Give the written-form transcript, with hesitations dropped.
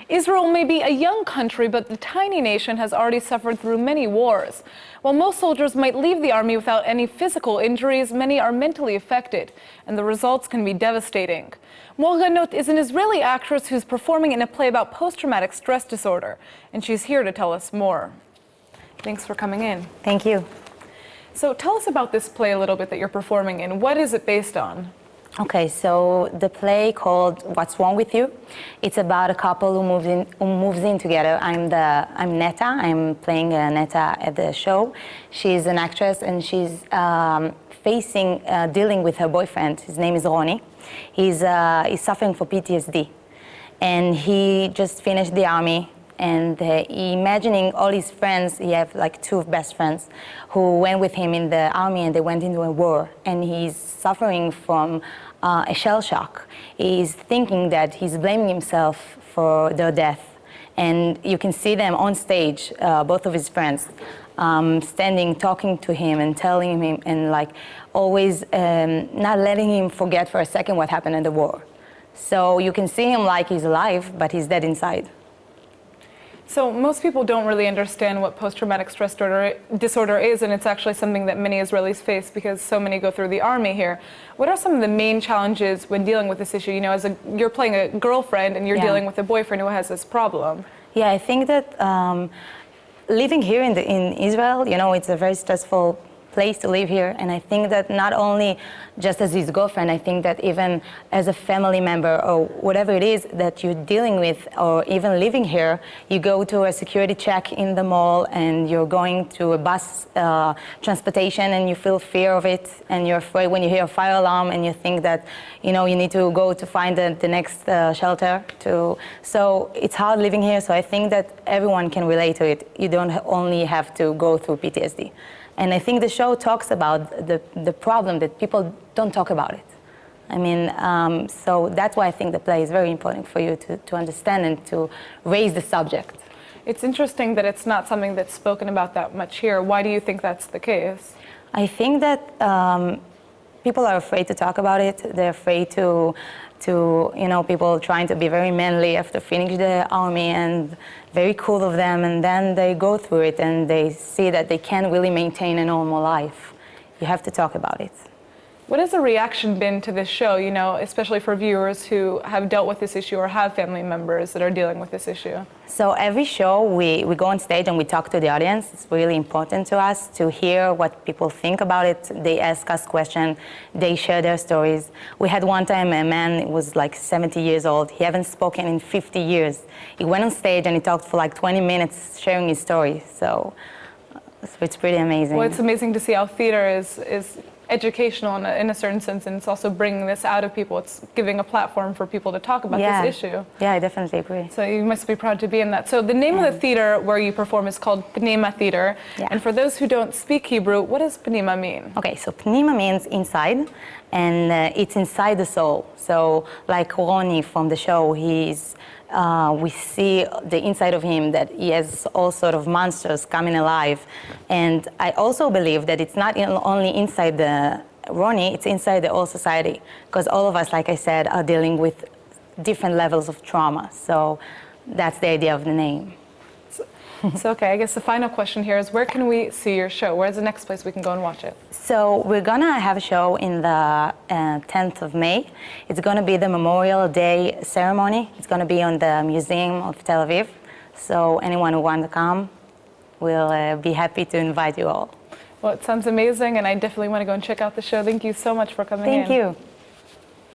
Israel may be a young country, but the tiny nation has already suffered through many wars. While most soldiers might leave the army without any physical injuries, many are mentally affected, and the results can be devastating. Mor Ganot is an Israeli actress who's performing in a play about post-traumatic stress disorder, and she's here to tell us more. Thanks for coming in. Thank you. So tell us about this play a little bit that you're performing in. What is it based on? Okay, so the play called What's Wrong with You? It's about a couple who moves in together. I'm Neta. I'm playing Neta at the show. She's an actress and she's dealing with her boyfriend. His name is Ronnie. He's suffering from PTSD, and he just finished the army. And imagining all his friends, he have like two best friends who went with him in the army, and they went into a war, and he's suffering from a shell shock. He's thinking that he's blaming himself for their death. And you can see them on stage, both of his friends, standing, talking to him and telling him, and like always not letting him forget for a second what happened in the war. So you can see him like he's alive, but he's dead inside. So most people don't really understand what post-traumatic stress disorder is, and it's actually something that many Israelis face because so many go through the army here. What are some of the main challenges when dealing with this issue? You know, you're playing a girlfriend and you're dealing with a boyfriend who has this problem. Yeah, I think that living here in Israel, you know, it's a very stressful place to live here, and I think that not only just as his girlfriend, I think that even as a family member or whatever it is that you're dealing with, or even living here, you go to a security check in the mall and you're going to a bus transportation and you feel fear of it, and you're afraid when you hear a fire alarm and you think that, you know, you need to go to find the next shelter. So it's hard living here, so I think that everyone can relate to it. You don't only have to go through PTSD. And I think the show talks about the problem that people don't talk about it. I mean, so that's why I think the play is very important for you to understand and to raise the subject. It's interesting that it's not something that's spoken about that much here. Why do you think that's the case? I think that people are afraid to talk about it. They're afraid to you know, people trying to be very manly after finishing the army and very cool of them, and then they go through it and they see that they can't really maintain a normal life. You have to talk about it. What has the reaction been to this show, you know, especially for viewers who have dealt with this issue or have family members that are dealing with this issue? So every show we go on stage and we talk to the audience. It's really important to us to hear what people think about it. They ask us questions, they share their stories. We had one time a man who was like 70 years old. He hadn't spoken in 50 years. He went on stage and he talked for like 20 minutes sharing his story. So it's pretty amazing. Well, it's amazing to see how theater is educational in a certain sense, and it's also bringing this out of people. It's giving a platform for people to talk about this issue. Yeah, I definitely agree. So you must be proud to be in that. So the name of the theater where you perform is called Pnima Theater. Yeah. And for those who don't speak Hebrew, what does Pnima mean? Okay, so Pnima means inside, and it's inside the soul. So like Ronnie from the show, we see the inside of him, that he has all sort of monsters coming alive. And I also believe that it's not only inside the Ronnie, it's inside the whole society. Because all of us, like I said, are dealing with different levels of trauma. So that's the idea of the name. So okay, I guess the final question here is, where can we see your show? Where's the next place we can go and watch it? So we're gonna have a show in the 10th of May. It's gonna be the Memorial Day ceremony. It's gonna be on the Museum of Tel Aviv. So anyone who wants to come, we'll be happy to invite you all. Well, it sounds amazing, and I definitely want to go and check out the show. Thank you so much for coming in. Thank you.